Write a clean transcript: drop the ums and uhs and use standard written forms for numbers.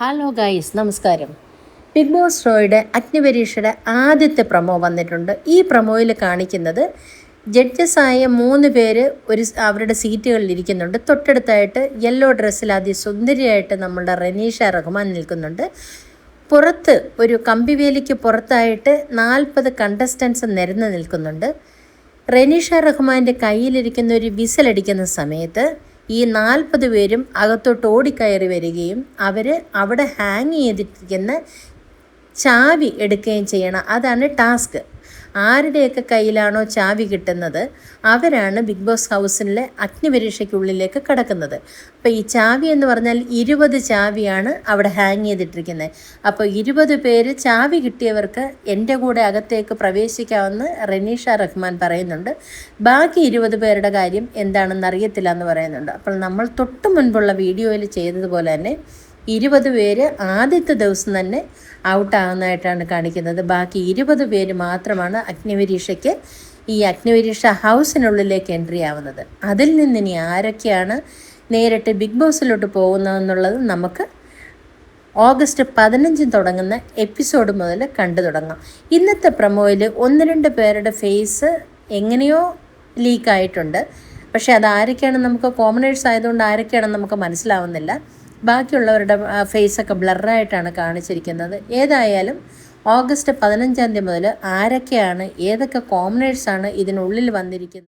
Hello guys, നമസ്കാരം. Big boss ഷോയുടെ അഗ്നിപരീക്ഷയുടെ ആദ്യത്തെ പ്രൊമോ വന്നിട്ടുണ്ട്. ഈ പ്രൊമോയിൽ കാണിക്കുന്നത് ജഡ്ജസായ 3 പേര് അവരുടെ സീറ്റുകളിൽ ഇരിക്കുന്നുണ്ട്. തൊട്ടടുത്തായിട്ട് യെല്ലോ ഡ്രസ്സിൽ അതിസുന്ദരിയായിട്ട് നമ്മളുടെ റനീഷ റഹ്മാൻ നിൽക്കുന്നുണ്ട്. പുറത്ത് ഒരു കമ്പിവേലിക്ക് പുറത്തായിട്ട് 40 കണ്ടസ്റ്റൻസ് നിരന്ന് നിൽക്കുന്നുണ്ട്. റനീഷ റഹ്മാൻ്റെ കയ്യിലിരിക്കുന്ന ഒരു വിസിലടിക്കുന്ന സമയത്ത് ഈ 40 പേരും അകത്തോട്ട് ഓടിക്കയറി വരികയും അവർ അവിടെ ഹാങ് ചെയ്തിരിക്കുന്ന ചാവി എടുക്കുകയും ചെയ്യണം. അതാണ് ടാസ്ക്. ആരുടെയൊക്കെ കയ്യിലാണോ ചാവി കിട്ടുന്നത് അവരാണ് ബിഗ് ബോസ് ഹൗസിലെ അഗ്നിപരീക്ഷയ്ക്കുള്ളിലേക്ക് കടക്കുന്നത്. അപ്പോൾ ഈ ചാവി എന്ന് പറഞ്ഞാൽ 20 ചാവിയാണ് അവിടെ ഹാങ് ചെയ്തിട്ടിരിക്കുന്നത്. അപ്പോൾ 20 പേര് ചാവി കിട്ടിയവർക്ക് എൻ്റെ കൂടെ അകത്തേക്ക് പ്രവേശിക്കാമെന്ന് റനീഷ റഹ്മാൻ പറയുന്നുണ്ട്. ബാക്കി 20 പേരുടെ കാര്യം എന്താണെന്ന് അറിയത്തില്ല എന്ന് പറയുന്നുണ്ട്. അപ്പോൾ നമ്മൾ തൊട്ട് മുൻപുള്ള വീഡിയോയിൽ ചെയ്തതുപോലെ തന്നെ 20 പേര് ആദ്യത്തെ ദിവസം തന്നെ ഔട്ടാകുന്നതായിട്ടാണ് കാണിക്കുന്നത്. ബാക്കി 20 പേര് മാത്രമാണ് അഗ്നിപരീക്ഷയ്ക്ക് ഈ അഗ്നിപരീക്ഷ ഹൗസിനുള്ളിലേക്ക് എൻട്രി ആവുന്നത്. അതിൽ നിന്ന് ഇനി ആരൊക്കെയാണ് നേരിട്ട് ബിഗ് ബോസിലോട്ട് പോകുന്നതെന്നുള്ളത് നമുക്ക് ഓഗസ്റ്റ് 15 തുടങ്ങുന്ന എപ്പിസോഡ് മുതൽ കണ്ടു തുടങ്ങാം. ഇന്നത്തെ പ്രൊമോയിൽ 1-2 പേരുടെ ഫേസ് എങ്ങനെയോ ലീക്കായിട്ടുണ്ട്. പക്ഷേ അതാരൊക്കെയാണ്, നമുക്ക് കോമണേഴ്സ് ആയതുകൊണ്ട് ആരൊക്കെയാണെന്ന് നമുക്ക് മനസ്സിലാവുന്നില്ല. ബാക്കിയുള്ളവരുടെ ഫേസൊക്കെ ബ്ലറായിട്ടാണ് കാണിച്ചിരിക്കുന്നത്. ഏതായാലും ഓഗസ്റ്റ് 15 മുതൽ ആരൊക്കെയാണ്, ഏതൊക്കെ കോമണേഴ്സാണ് ഇതിനുള്ളിൽ വന്നിരിക്കുന്നത്